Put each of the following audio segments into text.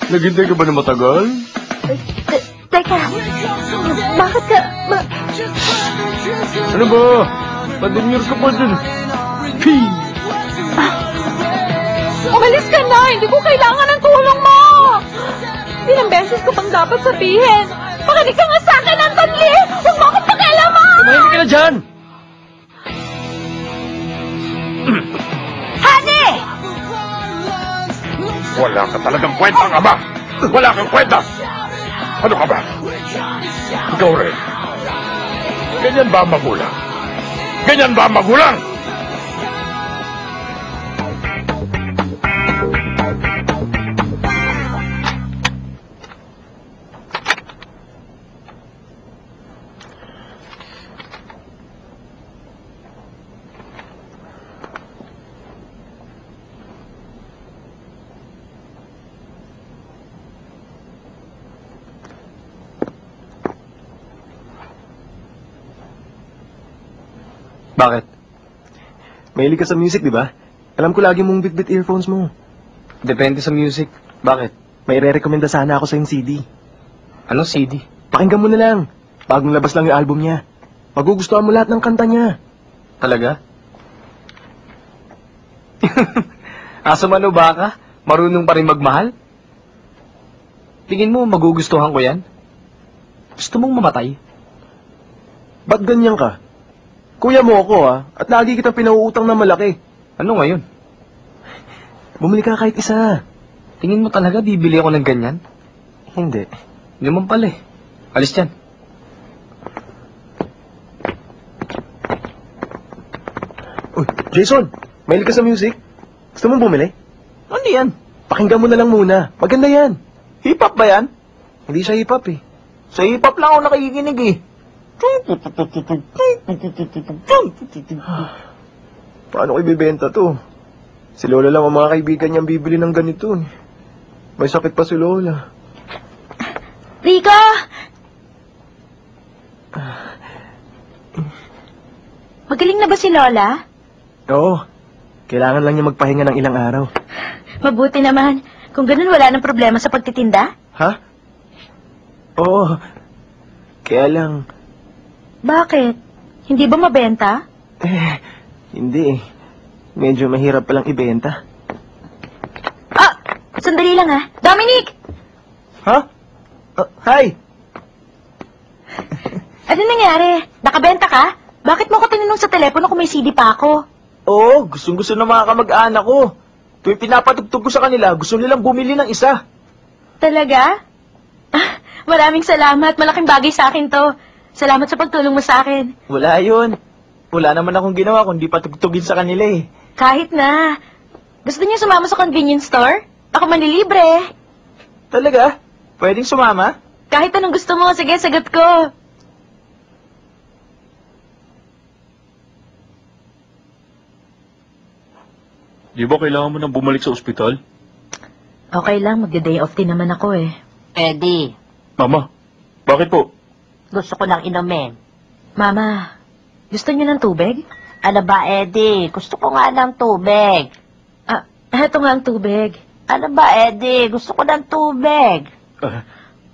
Naghintay ka ba na matagal? Teka, bakit ka... Ano ba? Padimir ka pa dun. Pee! Umalis ka na! Hindi ko kailangan ng tulong mo! Ilang beses ko pang dapat sabihin. Pakinig ka nga sa akin, Anthony! Huwag mo akong pakialaman! Tumahimik ka na dyan! Honey! Wala ka talagang kwentang ama! Wala kang kwenta! Ano ka ba? Ikaw rin. Ganyan ba ang magulang? Ganyan ba ang magulang? Bakit? Mahilig ka sa music, di ba? Alam ko lagi mong bit-bit earphones mo. Depende sa music. Bakit? May re-recommenda sana ako sa yung CD. Anong CD? Pakinggan mo na lang. Bagong labas lang yung album niya. Magugustuhan mo lahat ng kanta niya. Talaga? Asa mano ba ka? Marunong pa rin magmahal? Tingin mo magugustuhan ko yan? Gusto mong mamatay? Ba't ganyan ka? Kuya mo ako at lagi kitang pinauutang na malaki. Ano ngayon? Bumili ka kahit isa. Tingin mo talaga bibili ako ng ganyan? Hindi. Hindi naman pala eh. Alis dyan. Uy, Jason! Mahilig ka sa music? Gusto mong bumili? Ano yan? Pakinggan mo na lang muna. Maganda yan. Hip-hop ba yan? Hindi siya hip-hop eh. Sa hip-hop lang ako nakikinig eh. Paano ko ibibenta to? Si Lola lang ang mga kaibigan niyang bibili ng ganito. May sakit pa si Lola. Rico! Magaling na ba si Lola? Oo. Kailangan lang niya magpahinga ng ilang araw. Mabuti naman. Kung ganun, wala nang problema sa pagtitinda? Ha? Oo. Kaya lang... Bakit? Hindi ba mabenta? Hindi eh. Medyo mahirap palang ibenta. Ah! Sandali lang ha. Dominic! Ha? Hi! Ano nangyari? Nakabenta ka? Bakit mo ko tinanong sa telepono kung may CD pa ako? Oo, gustong-gusto ng mga kamag-anak ko. Tuwing pinapatugtog ko sa kanila, gusto nilang bumili ng isa. Talaga? Ah, maraming salamat. Malaking bagay sa akin to. Salamat sa pagtulong mo sa akin. Wala yun. Wala naman akong ginawa kundi patugtugin sa kanila eh. Kahit na. Gusto niyo sumama sa convenience store? Ako manlilibre. Talaga? Pwedeng sumama? Kahit anong gusto mo, sige, sagot ko. Di ba kailangan mo nang bumalik sa ospital? Okay lang, magda-day off din naman ako eh. Eddie, Mama, bakit po? gusto ko ng inumin. Mama, gusto niyo ng tubig? Ano ba, Eddie? Gusto ko nga ng tubig. Ah, eto nga ang tubig. Ano ba, Eddie? Gusto ko ng tubig.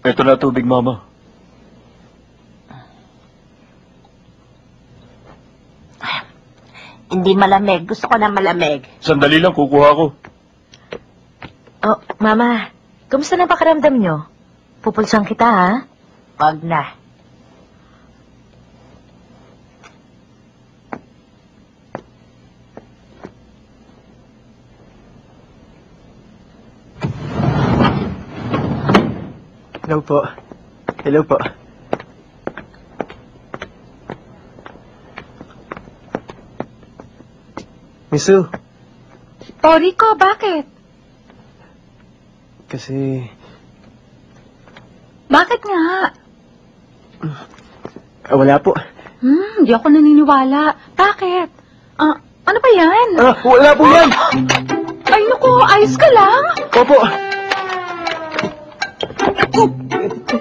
Eto na tubig, Mama. Hindi malamig. Gusto ko ng malamig. Sandali lang, kukuha ko. Oh, Mama, kumusta na pakiramdam niyo? Pupulsan kita, ha? Wag na. Hello po. Hello po. Miss Sue, Oh, Rico, bakit? kasi... Bakit nga? wala po. Hindi ako naniniwala. Bakit? Ano ba yan? Wala po yan! Ay, naku, ayos ka lang? Opo.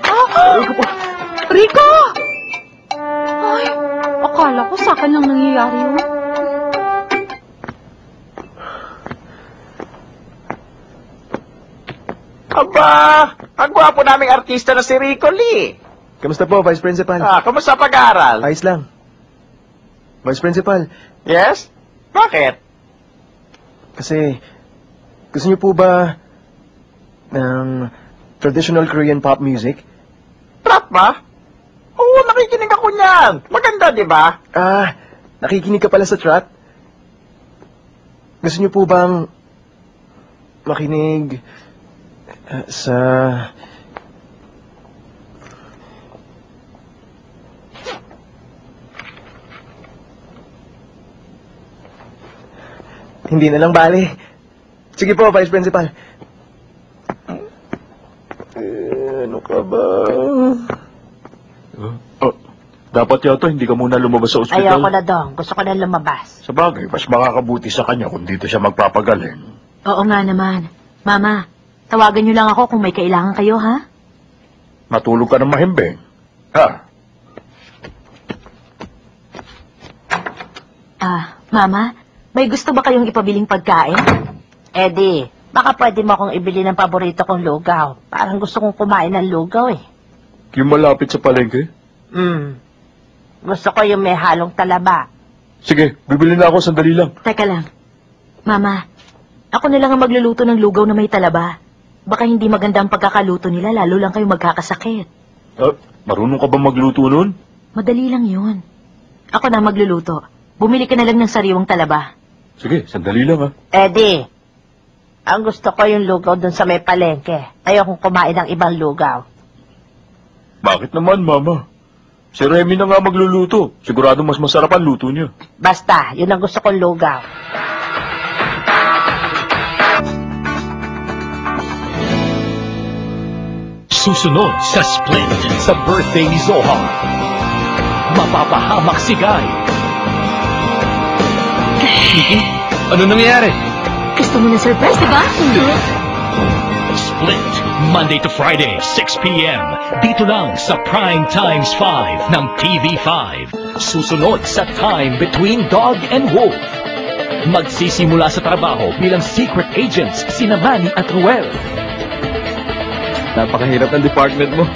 Ah, Rico! Ay, akala ko sa akin lang nangyayari yun. Aba, ang gwapo naming artista na si Rico Lee. Kamusta po, Vice Principal? Kamusta pag-aaral? Ayos lang. Vice Principal, Yes? Bakit? kasi gusto niyo po ba ng traditional Korean pop music? Trap ba? Oo, nakikinig ako niyan. Maganda, di ba? Nakikinig ka pala sa trap? Gusto niyo po bang makinig sa... Hindi na lang bale. Sige po, Vice Principal. Ano ka ba? Dapat yata hindi ka muna lumabas sa ospital. Ayoko na, Dong. Gusto ko na lumabas. Sa bagay, mas makakabuti sa kanya kung dito siya magpapagaling. Oo nga naman. Mama, tawagan niyo lang ako kung may kailangan kayo, ha? Matulog ka ng mahimbing. Ha? Mama, may gusto ba kayong ipabiling pagkain? Eddie, baka pwede mo akong ibili ng paborito kong lugaw. Parang gusto kong kumain ng lugaw eh. Yung malapit sa palengke? Gusto ko yung may halong talaba. Sige, bibili na ako, sandali lang. Teka lang. Mama, ako na lang ang magluluto ng lugaw na may talaba. Baka hindi maganda ang pagkakaluto nila, lalo lang kayo magkakasakit. Marunong ka ba magluto nun? Madali lang yun. Ako na magluluto. Bumili ka na lang ng sariwang talaba. Sige, sandali lang ha. Eddie, ang gusto ko yung lugaw dun sa may palengke. Ayokong kumain ng ibang lugaw. Bakit naman, Mama? Si Remy na nga magluluto. Sigurado mas masarap ang luto niya. Basta, yun ang gusto kong lugaw. Susunod sa Split sa birthday ni Zohar. Mapapahamak si Guy. Ano nangyayari? Gusto mo na surprise, diba? Split, Monday to Friday, 6 p.m. Dito lang sa Prime Times 5 ng TV5. Susunod sa Time Between Dog and Wolf. Magsisimula sa trabaho bilang secret agents sina Manny at Ruel. Napakahirap ng department mo.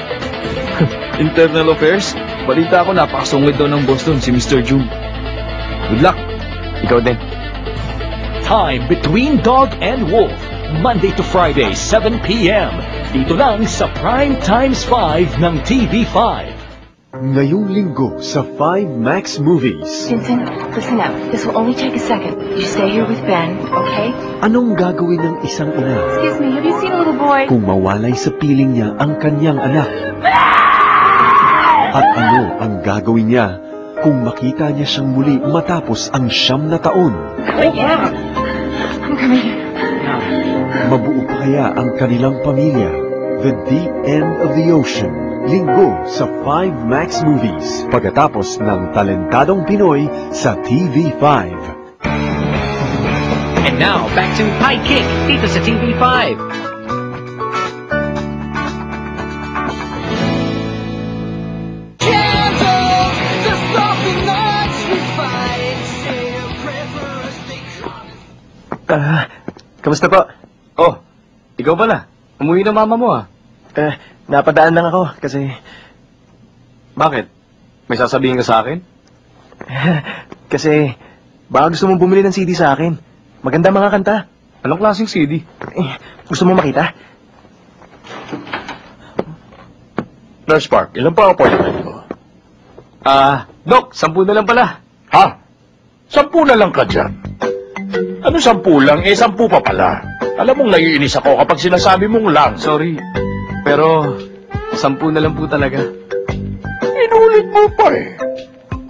Internal Affairs? Balita ko napakasungit daw ng boss doon, si Mr. June. Good luck. Ikaw din. Time Between Dog and Wolf. Monday to Friday, 7 p.m. Dito lang sa Prime Times 5 ng TV5. Ngayong linggo sa 5 Max Movies. Vincent, listen up. This will only take a second. You stay here with Ben, okay? Anong gagawin ng isang ina Excuse me, have you seen a little boy? kung mawalay sa piling niya ang kanyang anak? At ano ang gagawin niya kung makita niya siyang muli matapos ang 9 na taon? Yeah. I'm coming. Mabuo pa kaya ang kanilang pamilya? The Deep End of the Ocean. Linggo sa 5 Max Movies. Pagkatapos ng Talentadong Pinoy sa TV5. And now, back to High Kick dito sa TV5. Kamusta po? Oh, ikaw pala. Umuwi na mama mo Napadaan lang ako kasi... Bakit? May sasabihin ka sa akin? kasi baka gusto mong bumili ng CD sa akin. Maganda mga kanta. Anong klaseng CD? Gusto mo makita? Nurse Park, ilan pa appointment ko? Doc, 10 na lang pala. Ha? 10 na lang ka dyan. Ano 10 lang? 10 pa pala. Alam mong naiinis ako kapag sinasabi mong lang. Sorry, pero 10 na lang po talaga. Inulit mo pa eh.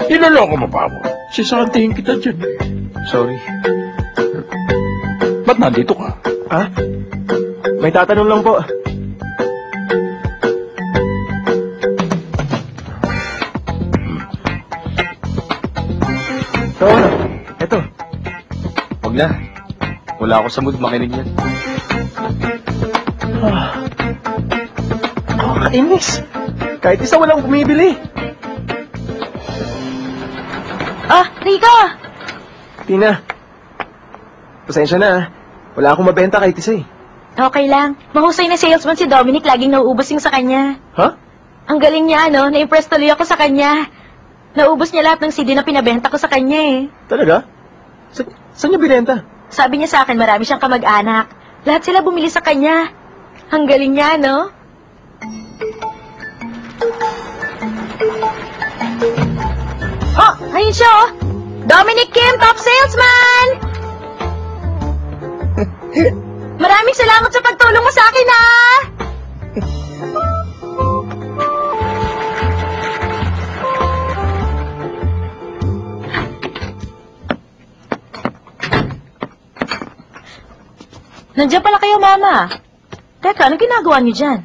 Niloloko mo pa ako. Sisantihin kita dyan eh. Sorry. Ba't nandito ka? May tatanong lang po. Eto. Huwag na. Wala ako sa mood makinig yan. Kainis. Kahit isa walang bumibili. Rika! Tina, pasensya na. Wala akong mabenta kahit isa eh. Okay lang. Mahusay na salesman si Dominic, laging nauubos yung sa kanya. Ha? Ang galing niya, no? Na-impress tuloy ako sa kanya. Naubos niya lahat ng CD na pinabenta ko sa kanya, eh. Talaga? Saan niya binenta? Sabi niya sa akin, marami siyang kamag-anak. Lahat sila bumili sa kanya. Ang galing niya, no? Oh, ayun siya, oh. Dominic Kim, top salesman! Maraming salamat sa pagtulong mo sa akin, ha! Nandiyan pala kayo, Mama. Teka, anong ginagawa niyo dyan?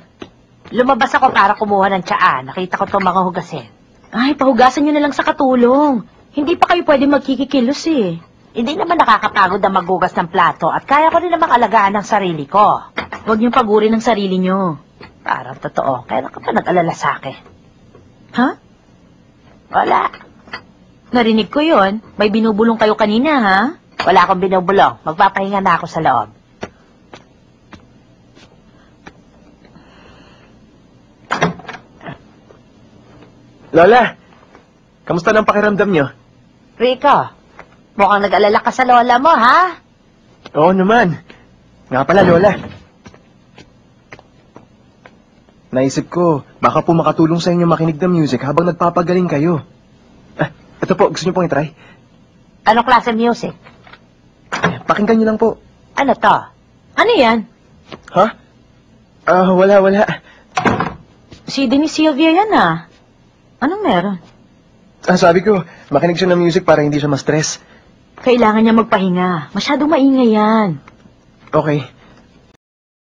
Lumabas ako para kumuha ng tsaa. Nakita ko itong mga hugasin. Ay, pahugasan niyo na lang sa katulong. Hindi pa kayo pwede magkikikilos, eh. Hindi naman nakakapagod ang maghugas ng plato at kaya ko rin naman alagaan ang sarili ko. Huwag niyong pagurin ang sarili niyo. Parang totoo. Kaya ka pa nag-alala sa akin. Ha? Wala. Narinig ko yon. May binubulong kayo kanina, ha? Wala akong binubulong. Magpapahinga na ako sa loob. Lola, kamusta ng pakiramdam niyo? Rico, mukhang nag-alala ka sa lola mo, ha? Oo naman. Nga pala, Lola. Naisip ko, baka po makatulong sa inyo makinig ng music habang nagpapagaling kayo. Ito po, gusto niyo pong itry? Anong klase music? Pakinggan niyo lang po. Ano to? Ano yan? Ha? Wala. CD ni Sylvia yan, ah. Anong meron? Sabi ko, makinig siya ng music para hindi siya ma-stress. Kailangan niya magpahinga. Masyadong maingay yan. Okay.